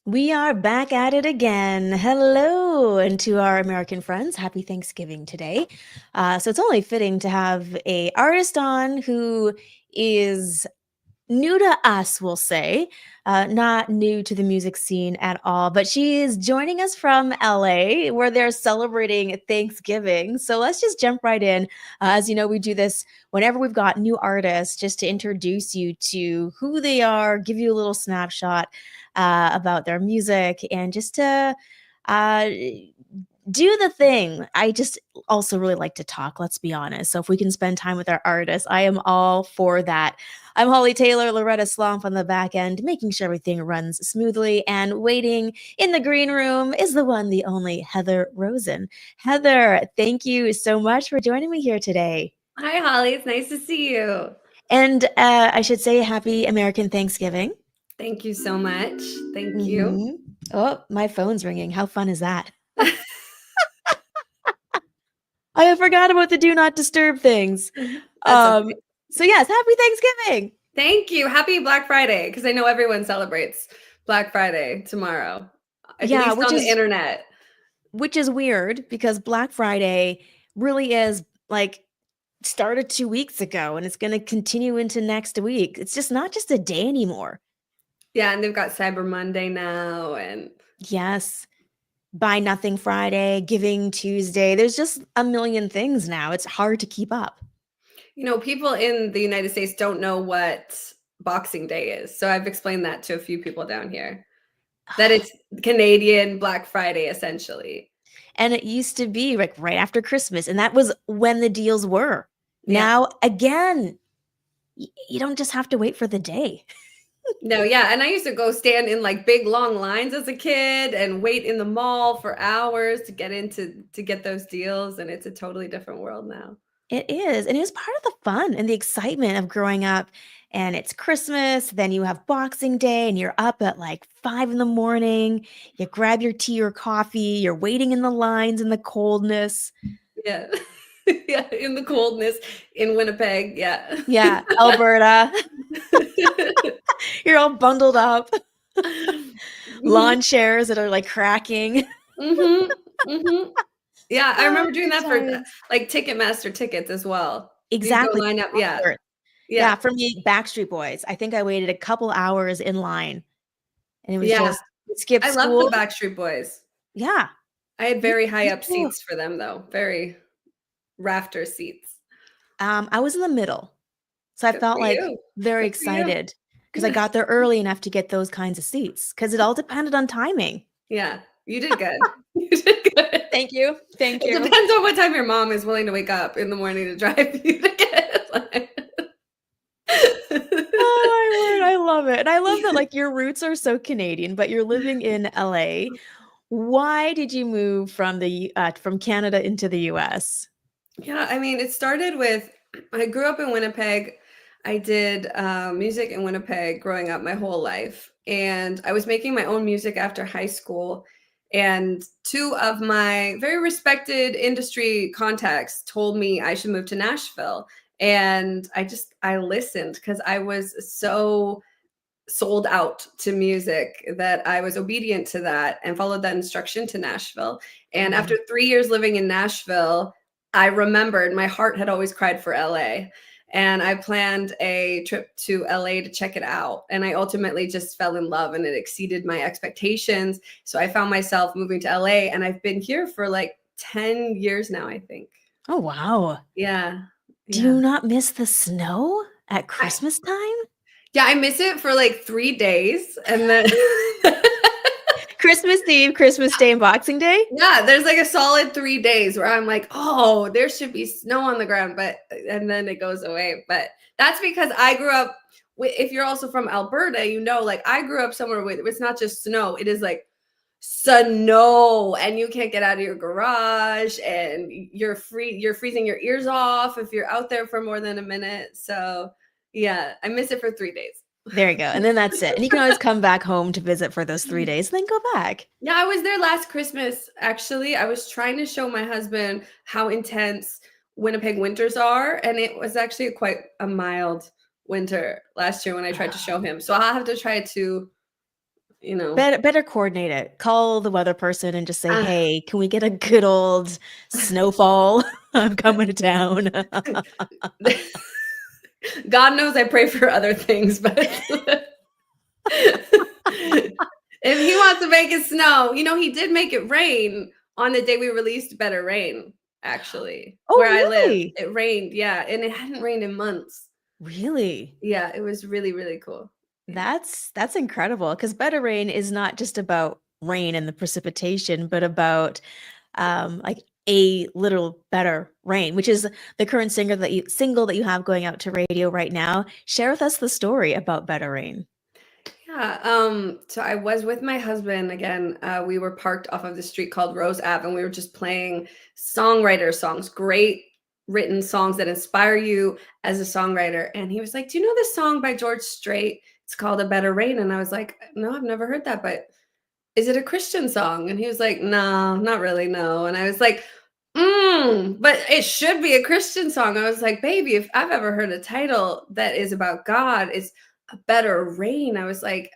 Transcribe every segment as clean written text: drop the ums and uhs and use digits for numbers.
We are back at it again. Hello, and to our American friends, happy Thanksgiving today. So it's only fitting to have a artist on who is new to us, we'll say, not new to the music scene at all, but she is joining us from LA where they're celebrating Thanksgiving. So let's just jump right in. As you know, we do this whenever we've got new artists just to introduce you to who they are, give you a little snapshot about their music, and just to uh, do the thing. I just also really like to talk, let's be honest. So if we can spend time with our artists, I am all for that. I'm Holly Taylor, Loretta Slomp on the back end, making sure everything runs smoothly. And waiting in the green room is the one, the only Heather Rosen. Heather, thank you so much for joining me here today. Hi, Holly. It's nice to see you. And I should say happy American Thanksgiving. Thank you so much. Thank you. Hmm. Oh, my phone's ringing. How fun is that? I forgot about the do not disturb things. That's Um, okay. so yes, happy Thanksgiving. Thank you. Happy Black Friday, because I know everyone celebrates Black Friday tomorrow, at Yeah, least on the internet. which is weird because Black Friday really is like started 2 weeks ago and it's going to continue into next week. It's just not just a day anymore. Yeah, and they've got Cyber Monday now, and Yes, Buy Nothing Friday, Giving Tuesday. There's just a million things now. It's hard to keep up. people in the United States don't know what Boxing Day is. So I've explained that to a few people down here, that it's Canadian Black Friday, essentially. And it used to be like right after Christmas, and that was when the deals were. Yeah. Now, again, you don't just have to wait for the day. No, yeah, and I used to go stand in, like, big, long lines as a kid and wait in the mall for hours to get those deals, and it's a totally different world now. It is, and it was part of the fun and the excitement of growing up, and it's Christmas, then you have Boxing Day, and you're up at, like, 5 in the morning, you grab your tea or coffee, you're waiting in the lines in the coldness. Yeah. Yeah, in the coldness in Winnipeg, yeah. Yeah, Alberta, you're all bundled up, Mhm, lawn chairs that are, like, cracking. mhm, mhm. Yeah, I Oh, remember doing good that for, times. like, Ticketmaster tickets as well. You'd go Exactly, line up, yeah, concert. yeah, Yeah, for me, Backstreet Boys, I think I waited a couple hours in line, and it was yeah. just skip I love the school. Backstreet Boys. Yeah, I had me very high me up too. seats for them, though, very rafter seats. I was in the middle, so I Good felt, for like, you. very Good for you. excited because I got there early enough to get those kinds of seats. Because it all depended on timing. Yeah, you did good. You did good. Thank you, thank It you. depends on what time your mom is willing to wake up in the morning to drive you to get, like Oh, my word, I love it, and I love that, like, your roots are so Canadian, but you're living in LA. Why did you move from Canada into the US? Yeah, I mean, it started with I grew up in Winnipeg. I did, music in Winnipeg growing up my whole life, and I was making my own music after high school, and 2 of my very respected industry contacts told me I should move to Nashville, and I listened because I was so sold out to music that I was obedient to that and followed that instruction to Nashville. And after Mhm. 3 years living in Nashville, I remembered my heart had always cried for LA. And I planned a trip to LA to check it out. And I ultimately just fell in love and it exceeded my expectations. So I found myself moving to LA and I've been here for like 10 years now, I think. Oh, wow. Yeah. Do Yeah. you not miss the snow at I, Christmas time? yeah, I miss it for like 3 days and then Christmas Eve, Christmas Day, and Boxing Day? yeah, there's like a solid 3 days where I'm like, "Oh, there should be snow on the ground," but and then it goes away, but that's because I grew up if you're also from Alberta, like, I grew up somewhere with it's not just snow, it is, like, snow, and you can't get out of your garage, and you're freezing your ears off if you're out there for more than a minute, so, yeah, I miss it for 3 days. There you go, and then that's it, and you can always come back home to visit for those 3 days, then go back. Yeah, I was there last Christmas, actually. I was trying to show my husband how intense Winnipeg winters are, and it was actually quite a mild winter last year when I tried to show him. So I'll have to try to you know. Better coordinate it. Call the weather person and just say, Ah, "Hey, can we get a good old snowfall? I'm coming to town." God knows I pray for other things, but if he wants to make it snow, he did make it rain on the day we released Better Rain, actually. Where Oh, I live, really? it rained, yeah, and it hadn't rained in months. Really? Yeah, it was really, really cool. Yeah. That's incredible. Because Better Rain is not just about rain and the precipitation, but about, like, a little better rain, which is the current single that you have going out to radio right now. Share with us the story about Better Rain. Yeah, so I was with my husband again. We were parked off of the street called Rose Ave, and we were just playing songwriter songs, great written songs that inspire you as a songwriter. And he was like, "Do you know this song by George Strait? It's called A Better Rain." And I was like, "No, I've never heard that, but is it a Christian song?" And he was like, "No, not really, no." And I was like, but it should be a Christian song. I was like, "Baby, if I've ever heard a title that is about God, it's A Better Rain." I was like,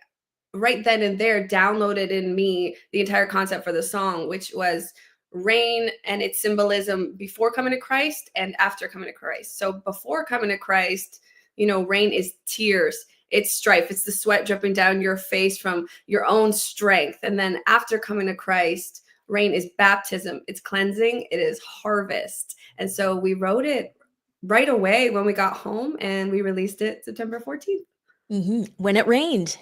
right then and there, downloaded in me the entire concept for the song, which was rain and its symbolism before coming to Christ and after coming to Christ. So before coming to Christ, rain is tears, it's strife, it's the sweat dripping down your face from your own strength. And then after coming to Christ, rain is baptism, it's cleansing, it is harvest. And so we wrote it right away when we got home, and we released it September 14th. When it rained.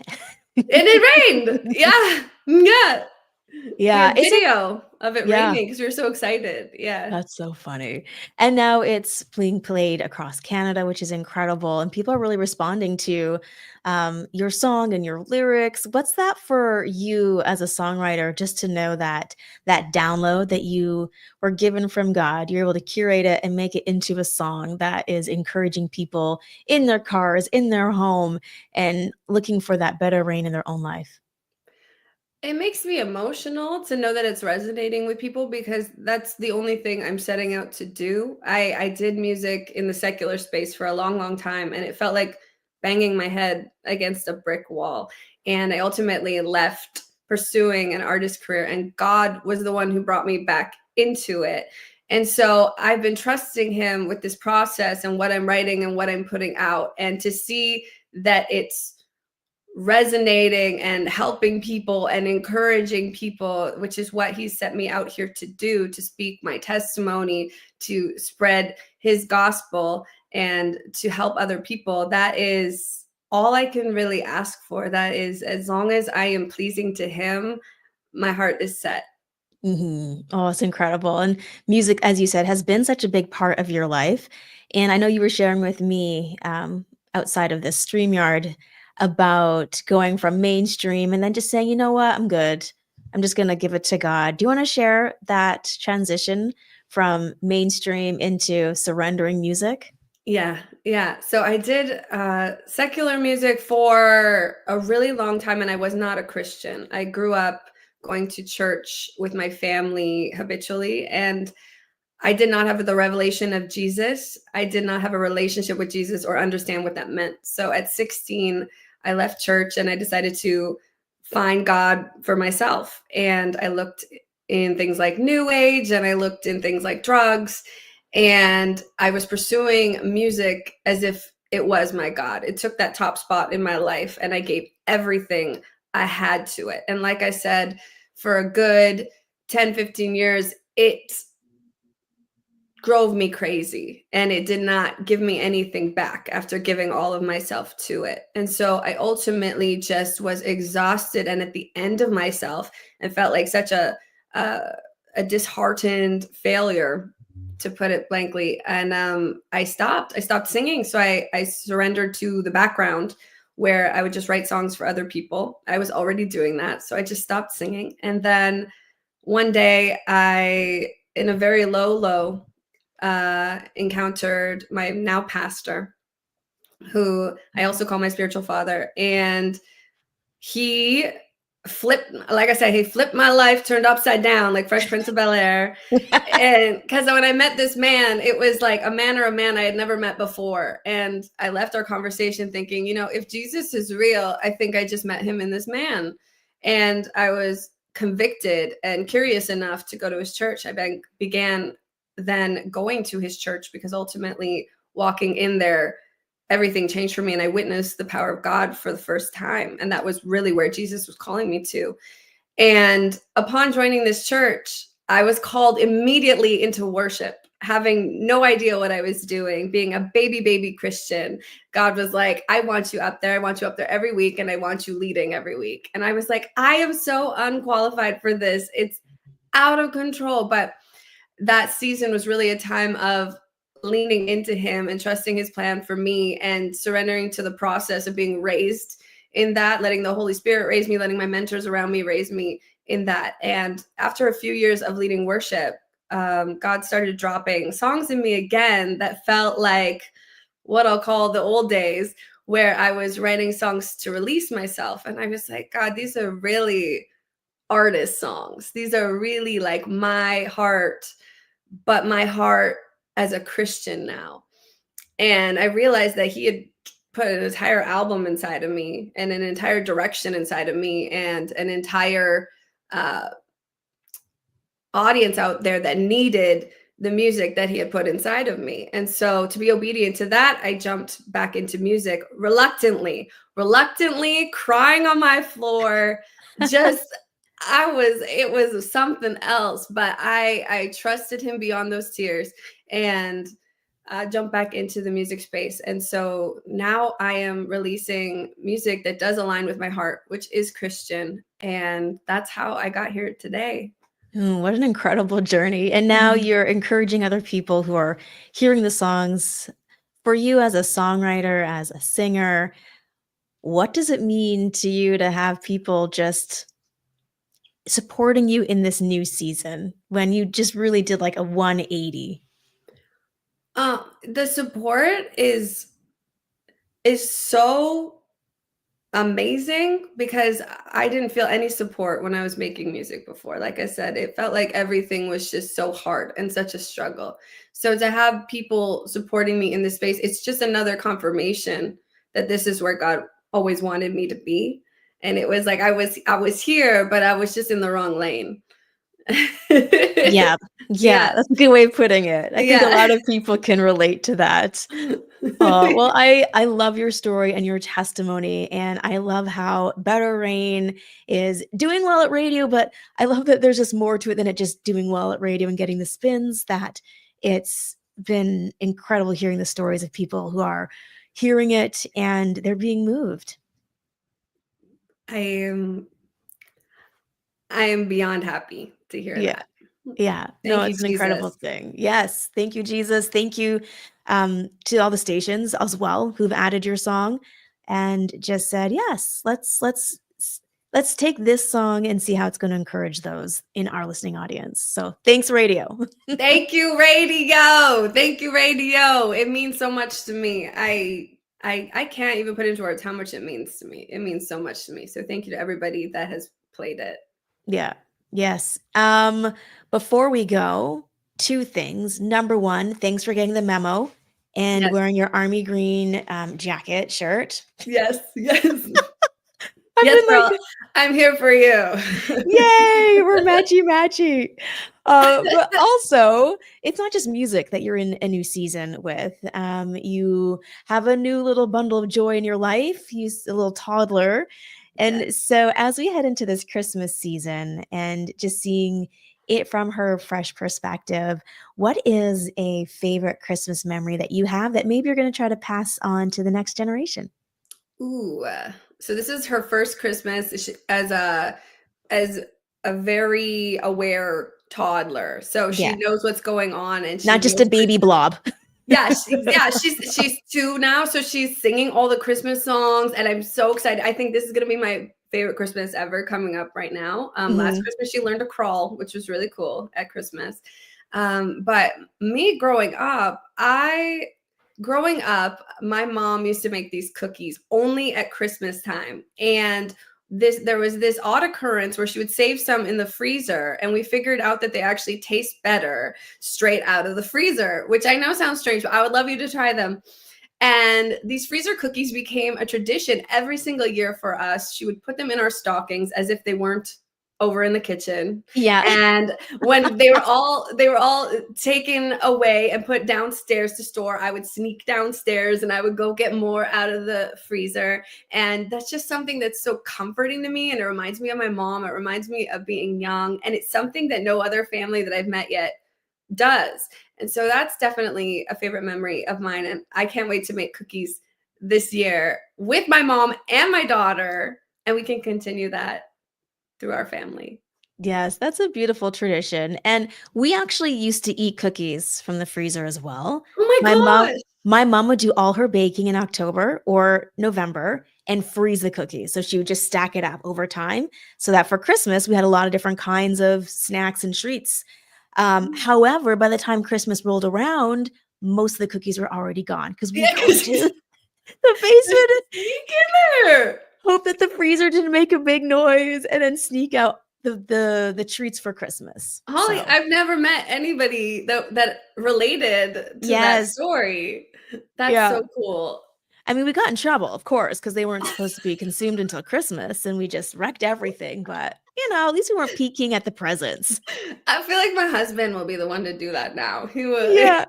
And it rained. Yeah. Yeah. We Yeah, have it's a video of it yeah. raining because we were so excited. Yeah. That's so funny. And now it's being played across Canada, which is incredible, and people are really responding to, your song and your lyrics. What's that for you as a songwriter, just to know that that download that you were given from God, you're able to curate it and make it into a song that is encouraging people in their cars, in their home, and looking for that better rain in their own life? It makes me emotional to know that it's resonating with people because that's the only thing I'm setting out to do. I did music in the secular space for a long, long time, and it felt like banging my head against a brick wall. And I ultimately left pursuing an artist career, and God was the one who brought me back into it. And so I've been trusting him with this process and what I'm writing and what I'm putting out, and to see that it's resonating and helping people and encouraging people, which is what he set me out here to do, to speak my testimony, to spread his gospel, and to help other people. That is all I can really ask for. That is, as long as I am pleasing to him, my heart is set. Mhm. Oh, it's incredible, and music, as you said, has been such a big part of your life, and I know you were sharing with me, outside of this StreamYard, about going from mainstream and then just saying, "You know what? I'm good. I'm just gonna give it to God." Do you wanna share that transition from mainstream into surrendering music? Yeah, yeah. So I did secular music for a really long time, and I was not a Christian. I grew up going to church with my family habitually, and I did not have the revelation of Jesus. I did not have a relationship with Jesus or understand what that meant. So at 16, I left church and I decided to find God for myself. And I looked in things like New Age, and I looked in things like drugs. And I was pursuing music as if it was my God. It took that top spot in my life, and I gave everything I had to it. And like I said, for a good 10, 15 years, it drove me crazy, and it did not give me anything back after giving all of myself to it. And so I ultimately just was exhausted and at the end of myself, and felt like such a, a disheartened failure, to put it blankly. And I stopped singing. So I surrendered to the background, where I would just write songs for other people. I was already doing that, so I just stopped singing. And then one day, I, in a very low, encountered my now pastor, who I also call my spiritual father. And he flipped, like I said, he flipped my life, turned upside down like Fresh Prince of Bel-Air. And because when I met this man, it was like a man or a man I had never met before. And I left our conversation thinking, if Jesus is real, I think I just met him in this man. And I was convicted and curious enough to go to his church. I began then going to his church because ultimately walking in there, everything changed for me. And I witnessed the power of God for the first time. And that was really where Jesus was calling me to. And upon joining this church, I was called immediately into worship, having no idea what I was doing, being a baby Christian. God was like, I want you up there. I want you up there every week, and I want you leading every week. And I was like, I am so unqualified for this. It's out of control. But that season was really a time of leaning into him and trusting his plan for me and surrendering to the process of being raised in that, letting the Holy Spirit raise me, letting my mentors around me raise me in that. And after a few years of leading worship, God started dropping songs in me again that felt like what I'll call the old days, where I was writing songs to release myself. And I was like, God, these are really artist songs. These are really like my heart, but my heart as a Christian now. And I realized that he had put an entire album inside of me and an entire direction inside of me and an entire audience out there that needed the music that he had put inside of me. And so to be obedient to that, I jumped back into music reluctantly, crying on my floor. Just it was something else, but I trusted him beyond those tears and jumped back into the music space. And so now I am releasing music that does align with my heart, which is Christian. And that's how I got here today. What an incredible journey. And now you're encouraging other people who are hearing the songs. For you as a songwriter, as a singer, what does it mean to you to have people just supporting you in this new season when you just really did like a 180? The support is so amazing because I didn't feel any support when I was making music before. Like I said, it felt like everything was just so hard and such a struggle. So to have people supporting me in this space, it's just another confirmation that this is where God always wanted me to be. And it was like I was here, but I was just in the wrong lane. Yeah. Yeah. Yeah, that's a good way of putting it. I think a Yeah. lot of people can relate to that. Well, I love your story and your testimony, and I love how Better Rain is doing well at radio, but I love that there's just more to it than it just doing well at radio and getting the spins, that it's been incredible hearing the stories of people who are hearing it and they're being moved. I am beyond happy to hear Yeah. that. Yeah. No, Thank you, it's an incredible Jesus. thing. Yes. Thank you, Jesus. Thank you to all the stations as well who've added your song and just said, yes, let's take this song and see how it's going to encourage those in our listening audience. So thanks, radio. Thank you, radio. Thank you, radio. It means so much to me. I can't even put into words how much it means to me. It means so much to me. So thank you to everybody that has played it. Yeah. Yes. Before we go, two things. Number one, thanks for getting the memo and Yes. wearing your army green jacket shirt. Yes. Yes. I've Yes, been girl. like, I'm here for you. yay, we're matchy. But also, it's not just music that you're in a new season with. You have a new little bundle of joy in your life. He's a little toddler. Yes. And so, as we head into this Christmas season and just seeing it from her fresh perspective, what is a favorite Christmas memory that you have that maybe you're going to try to pass on to the next generation? Ooh. So this is her first Christmas as a very aware toddler. So she Yeah, knows what's going on and she not just a knows baby blob. yeah, she's 2 now, so she's singing all the Christmas songs, and I'm so excited. I think this is gonna be my favorite Christmas ever coming up right now. Last Mhm. Christmas, she learned to crawl, which was really cool at Christmas. But me growing up, my mom used to make these cookies only at Christmas time, and there was this odd occurrence where she would save some in the freezer, and we figured out that they actually taste better straight out of the freezer, which I know sounds strange, but I would love you to try them. And these freezer cookies became a tradition every single year for us. She would put them in our stockings as if they weren't over in the kitchen. Yeah. And when they were all taken away and put downstairs to store, I would sneak downstairs and I would go get more out of the freezer. And that's just something that's so comforting to me, and it reminds me of my mom. It reminds me of being young, and it's something that no other family that I've met yet does. And so that's definitely a favorite memory of mine, and I can't wait to make cookies this year with my mom and my daughter, and we can continue that through our family. Yes, that's a beautiful tradition, and we actually used to eat cookies from the freezer as well. Oh my My mom gosh. my mom would do all her baking in October or November and freeze the cookies, so she would just stack it up over time so that for Christmas, we had a lot of different kinds of snacks and treats. However, by the time Christmas rolled around, most of the cookies were already gone because Yeah, we'd go because into the basement and sneak in there. hope that the freezer didn't make a big noise and then sneak out the treats for Christmas. Holly, So, I've never met anybody that related to that yes. story. That's Yeah. so cool. I mean, we got in trouble, of course, because they weren't supposed to be consumed until Christmas, and we just wrecked everything, but, at least we weren't peeking at the presents. I feel like my husband will be the one to do that now. He will. Yeah.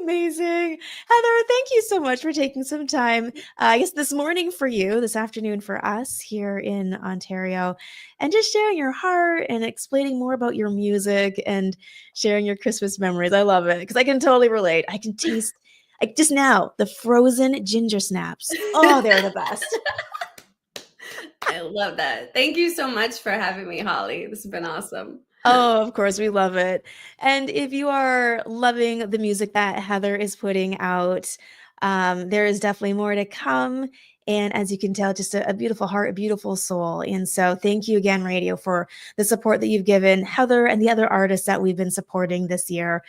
Amazing. Heather, thank you so much for taking some time, I guess this morning for you, this afternoon for us here in Ontario, and just sharing your heart and explaining more about your music and sharing your Christmas memories. I love it because I can totally relate. I can taste, like just now, the frozen ginger snaps. Oh, they're the best. I love that. Thank you so much for having me, Holly. This has been awesome. Oh, of course, we love it. And if you are loving the music that Heather is putting out, there is definitely more to come. And as you can tell, just a beautiful heart, a beautiful soul. And so thank you again, Radio, for the support that you've given Heather and the other artists that we've been supporting this year.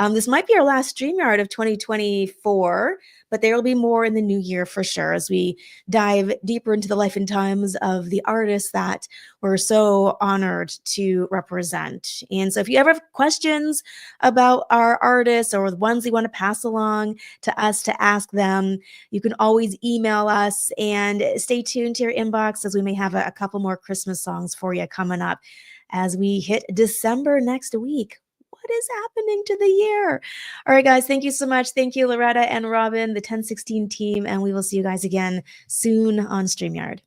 This might be our last StreamYard of 2024, but there will be more in the new year for sure as we dive deeper into the life and times of the artists that we're so honored to represent. And so if you ever have questions about our artists or the ones you want to pass along to us to ask them, you can always email us and stay tuned to your inbox as we may have a couple more Christmas songs for you coming up as we hit December next week. What is happening to the year? All right, guys, thank you so much. Thank you, Loretta and Robin, the 1016 team, and we will see you guys again soon on StreamYard.